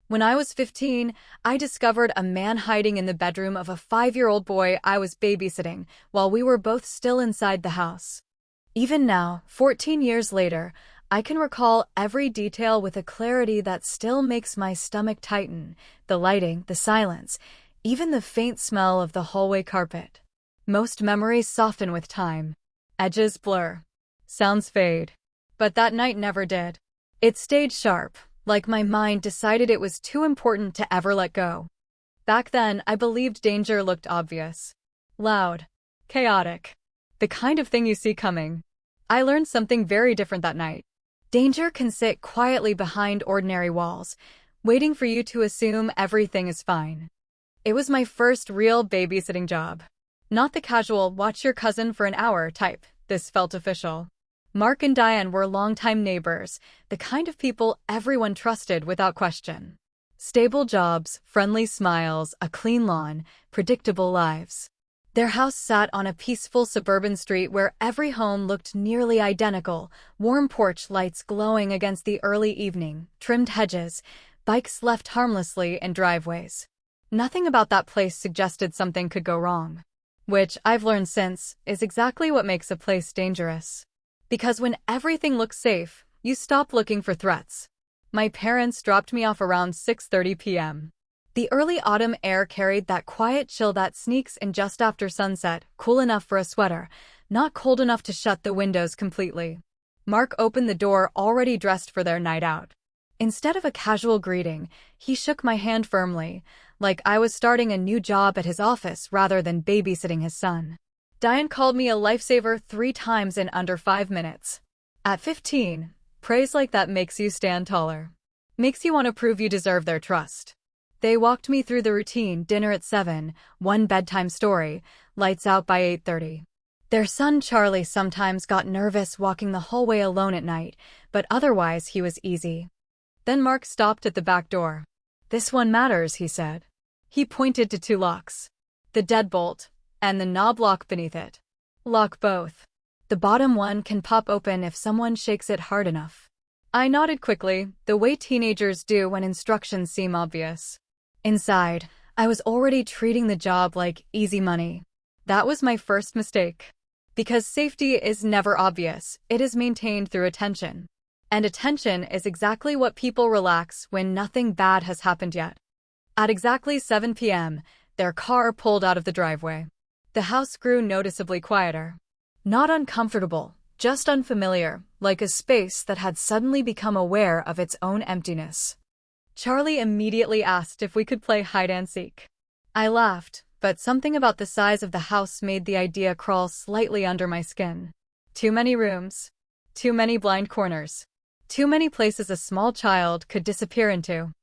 When I was 15, I discovered a man hiding in the bedroom of a 5-year-old boy I was babysitting while we were both still inside the house. Even now, 14 years later, I can recall every detail with a clarity that still makes my stomach tighten: the lighting, the silence, even the faint smell of the hallway carpet. Most memories soften with time. Edges blur. Sounds fade. But that night never did. It stayed sharp, like my mind decided it was too important to ever let go. Back then, I believed danger looked obvious. Loud. Chaotic. The kind of thing you see coming. I learned something very different that night. Danger can sit quietly behind ordinary walls, waiting for you to assume everything is fine. It was my first real babysitting job. Not the casual watch your cousin for an hour type. This felt official. Mark and Diane were longtime neighbors, the kind of people everyone trusted without question. Stable jobs, friendly smiles, a clean lawn, predictable lives. Their house sat on a peaceful suburban street where every home looked nearly identical: warm porch lights glowing against the early evening, trimmed hedges, bikes left harmlessly in driveways. Nothing about that place suggested something could go wrong. Which, I've learned since, is exactly what makes a place dangerous. Because when everything looks safe, you stop looking for threats. My parents dropped me off around 6:30 p.m. The early autumn air carried that quiet chill that sneaks in just after sunset, cool enough for a sweater, not cold enough to shut the windows completely. Mark opened the door already dressed for their night out. Instead of a casual greeting, he shook my hand firmly, like I was starting a new job at his office rather than babysitting his son. Diane called me a lifesaver 3 times in under 5 minutes. At 15, praise like that makes you stand taller. Makes you want to prove you deserve their trust. They walked me through the routine: dinner at 7, one bedtime story, lights out by 8:30. Their son Charlie sometimes got nervous walking the hallway alone at night, but otherwise he was easy. Then Mark stopped at the back door. "This one matters," he said. He pointed to 2 locks. The deadbolt, and the knob lock beneath it. "Lock both. The bottom one can pop open if someone shakes it hard enough." I nodded quickly, the way teenagers do when instructions seem obvious. Inside, I was already treating the job like easy money. That was my first mistake. Because safety is never obvious, it is maintained through attention. And attention is exactly what people relax when nothing bad has happened yet. At exactly 7 p.m., their car pulled out of the driveway. The house grew noticeably quieter. Not uncomfortable, just unfamiliar, like a space that had suddenly become aware of its own emptiness. Charlie immediately asked if we could play hide-and-seek. I laughed, but something about the size of the house made the idea crawl slightly under my skin. Too many rooms. Too many blind corners. Too many places a small child could disappear into.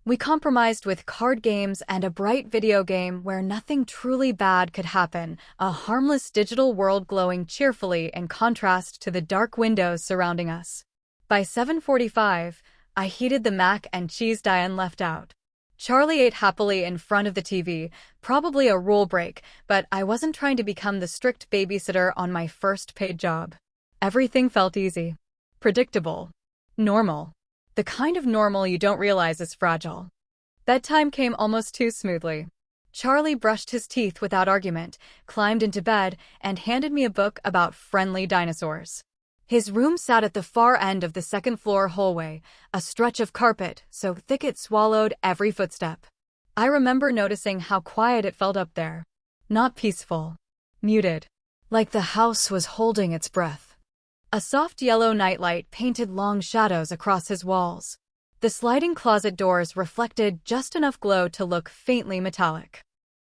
We compromised with card games and a bright video game where nothing truly bad could happen, a harmless digital world glowing cheerfully in contrast to the dark windows surrounding us. By 7:45, I heated the mac and cheese Diane left out. Charlie ate happily in front of the TV, probably a rule break, but I wasn't trying to become the strict babysitter on my first paid job. Everything felt easy. Predictable. Normal. The kind of normal you don't realize is fragile. Bedtime came almost too smoothly. Charlie brushed his teeth without argument, climbed into bed, and handed me a book about friendly dinosaurs. His room sat at the far end of the second-floor hallway, a stretch of carpet so thick it swallowed every footstep. I remember noticing how quiet it felt up there. Not peaceful. Muted. Like the house was holding its breath. A soft yellow nightlight painted long shadows across his walls. The sliding closet doors reflected just enough glow to look faintly metallic.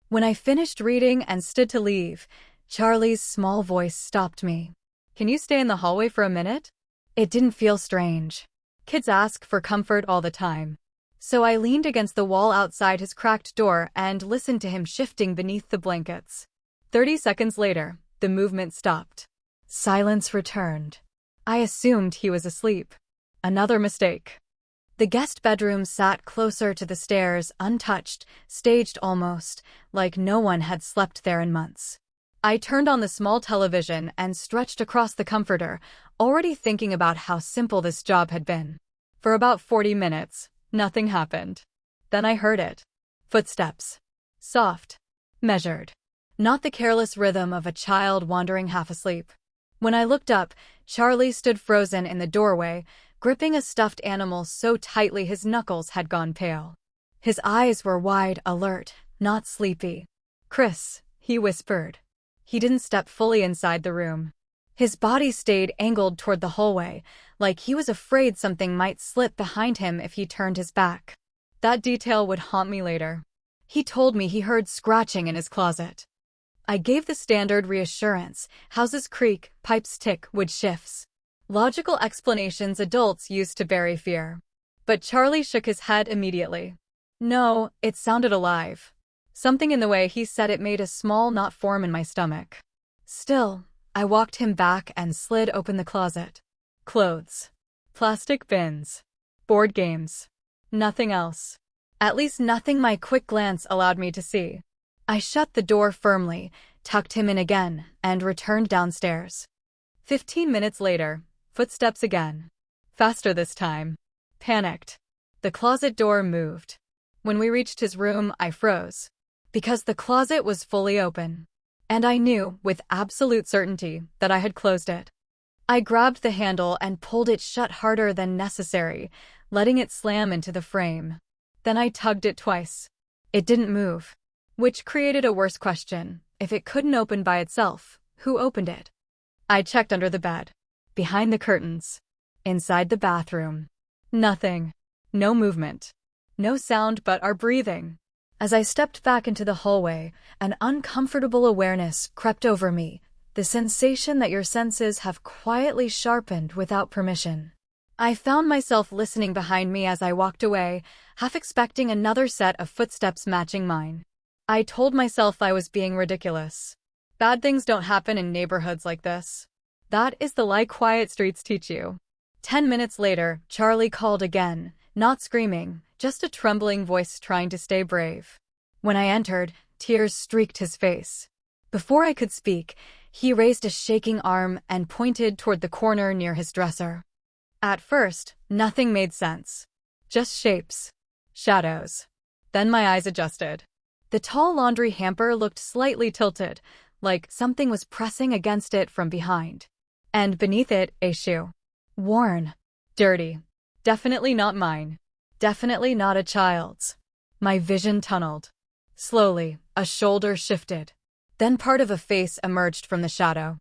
When I finished reading and stood to leave, Charlie's small voice stopped me. "Can you stay in the hallway for a minute?" It didn't feel strange. Kids ask for comfort all the time. So I leaned against the wall outside his cracked door and listened to him shifting beneath the blankets. 30 seconds later, the movement stopped. Silence returned. I assumed he was asleep. Another mistake. The guest bedroom sat closer to the stairs, untouched, staged almost, like no one had slept there in months. I turned on the small television and stretched across the comforter, already thinking about how simple this job had been. For about 40 minutes, nothing happened. Then I heard it. Footsteps. Soft. Measured. Not the careless rhythm of a child wandering half asleep. When I looked up, Charlie stood frozen in the doorway, gripping a stuffed animal so tightly his knuckles had gone pale. His eyes were wide, alert, not sleepy. "Chris," he whispered. He didn't step fully inside the room. His body stayed angled toward the hallway, like he was afraid something might slip behind him if he turned his back. That detail would haunt me later. He told me he heard scratching in his closet. I gave the standard reassurance: houses creak, pipes tick, wood shifts. Logical explanations adults use to bury fear. But Charlie shook his head immediately. No, it sounded alive. Something in the way he said it made a small knot form in my stomach. Still, I walked him back and slid open the closet. Clothes. Plastic bins. Board games. Nothing else. At least nothing my quick glance allowed me to see. I shut the door firmly, tucked him in again, and returned downstairs. 15 minutes later, footsteps again. Faster this time. Panicked. The closet door moved. When we reached his room, I froze. Because the closet was fully open. And I knew, with absolute certainty, that I had closed it. I grabbed the handle and pulled it shut harder than necessary, letting it slam into the frame. Then I tugged it twice. It didn't move. Which created a worse question. If it couldn't open by itself, who opened it? I checked under the bed. Behind the curtains. Inside the bathroom. Nothing. No movement. No sound but our breathing. As I stepped back into the hallway, an uncomfortable awareness crept over me, the sensation that your senses have quietly sharpened without permission. I found myself listening behind me as I walked away, half expecting another set of footsteps matching mine. I told myself I was being ridiculous. Bad things don't happen in neighborhoods like this. That is the lie quiet streets teach you. 10 minutes later, Charlie called again, not screaming, just a trembling voice trying to stay brave. When I entered, tears streaked his face. Before I could speak, he raised a shaking arm and pointed toward the corner near his dresser. At first, nothing made sense. Just shapes. Shadows. Then my eyes adjusted. The tall laundry hamper looked slightly tilted, like something was pressing against it from behind. And beneath it, a shoe. Worn. Dirty. Definitely not mine. Definitely not a child's. My vision tunneled. Slowly, a shoulder shifted. Then part of a face emerged from the shadow.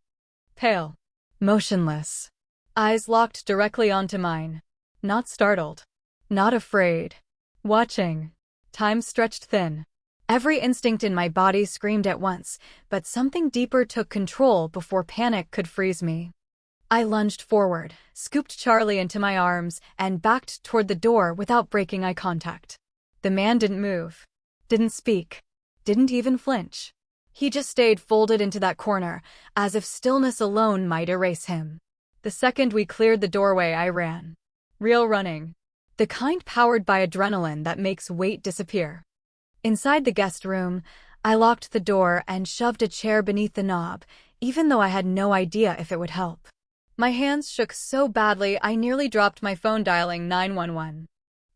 Pale. Motionless. Eyes locked directly onto mine. Not startled. Not afraid. Watching. Time stretched thin. Every instinct in my body screamed at once, but something deeper took control before panic could freeze me. I lunged forward, scooped Charlie into my arms, and backed toward the door without breaking eye contact. The man didn't move. Didn't speak. Didn't even flinch. He just stayed folded into that corner, as if stillness alone might erase him. The second we cleared the doorway, I ran. Real running. The kind powered by adrenaline that makes weight disappear. Inside the guest room, I locked the door and shoved a chair beneath the knob, even though I had no idea if it would help. My hands shook so badly I nearly dropped my phone dialing 911.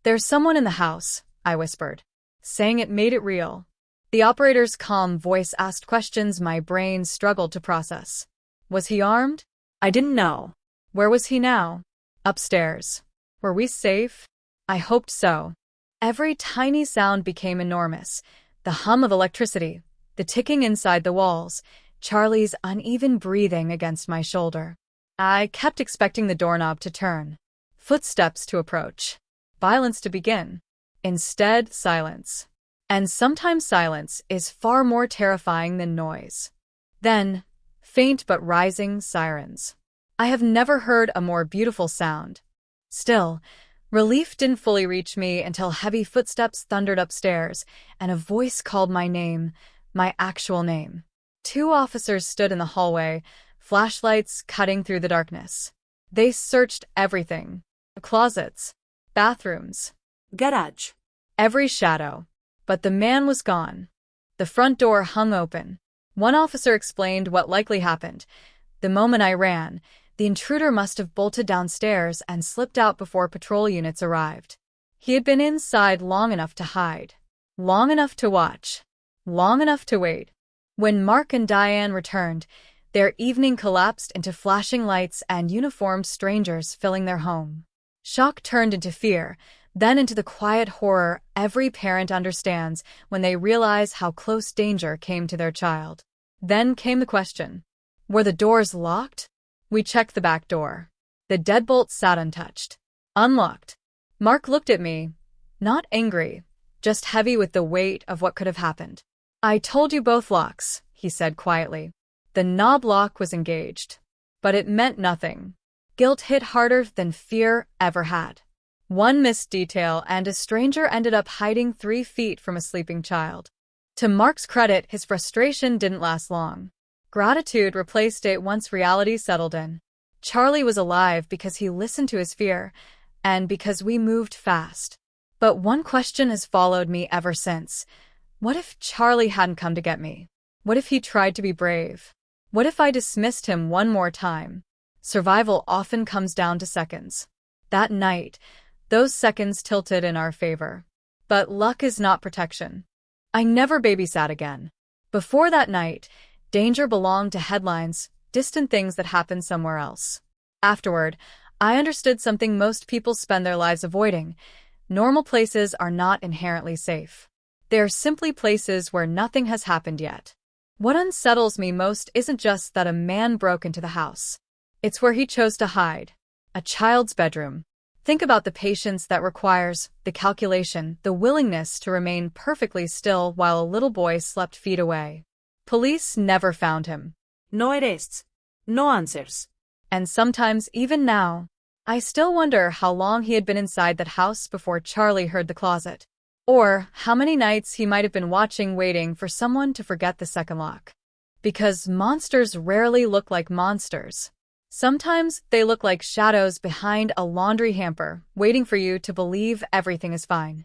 "There's someone in the house," I whispered. Saying it made it real. The operator's calm voice asked questions my brain struggled to process. Was he armed? I didn't know. Where was he now? Upstairs. Were we safe? I hoped so. Every tiny sound became enormous. The hum of electricity, the ticking inside the walls, Charlie's uneven breathing against my shoulder. I kept expecting the doorknob to turn, footsteps to approach, violence to begin. Instead, silence. And sometimes silence is far more terrifying than noise. Then, faint but rising sirens. I have never heard a more beautiful sound. Still, relief didn't fully reach me until heavy footsteps thundered upstairs, and a voice called my name, my actual name. 2 officers stood in the hallway, flashlights cutting through the darkness. They searched everything. Closets, bathrooms, garage, every shadow. But the man was gone. The front door hung open. One officer explained what likely happened. The moment I ran, the intruder must have bolted downstairs and slipped out before patrol units arrived. He had been inside long enough to hide, long enough to watch, long enough to wait. When Mark and Diane returned, their evening collapsed into flashing lights and uniformed strangers filling their home. Shock turned into fear, then into the quiet horror every parent understands when they realize how close danger came to their child. Then came the question, were the doors locked? We checked the back door. The deadbolt sat untouched, unlocked. Mark looked at me, not angry, just heavy with the weight of what could have happened. I told you both locks, he said quietly. The knob lock was engaged. But it meant nothing. Guilt hit harder than fear ever had. One missed detail and a stranger ended up hiding 3 feet from a sleeping child. To Mark's credit, his frustration didn't last long. Gratitude replaced it once reality settled in. Charlie was alive because he listened to his fear, and because we moved fast. But one question has followed me ever since. What if Charlie hadn't come to get me? What if he tried to be brave? What if I dismissed him one more time? Survival often comes down to seconds. That night, those seconds tilted in our favor. But luck is not protection. I never babysat again. Before that night, danger belonged to headlines, distant things that happened somewhere else. Afterward, I understood something most people spend their lives avoiding. Normal places are not inherently safe. They are simply places where nothing has happened yet. What unsettles me most isn't just that a man broke into the house. It's where he chose to hide. A child's bedroom. Think about the patience that requires, the calculation, the willingness to remain perfectly still while a little boy slept feet away. Police never found him. No arrests. No answers. And sometimes, even now, I still wonder how long he had been inside that house before Charlie heard the closet. Or how many nights he might have been watching, waiting for someone to forget the second lock. Because monsters rarely look like monsters. Sometimes they look like shadows behind a laundry hamper, waiting for you to believe everything is fine.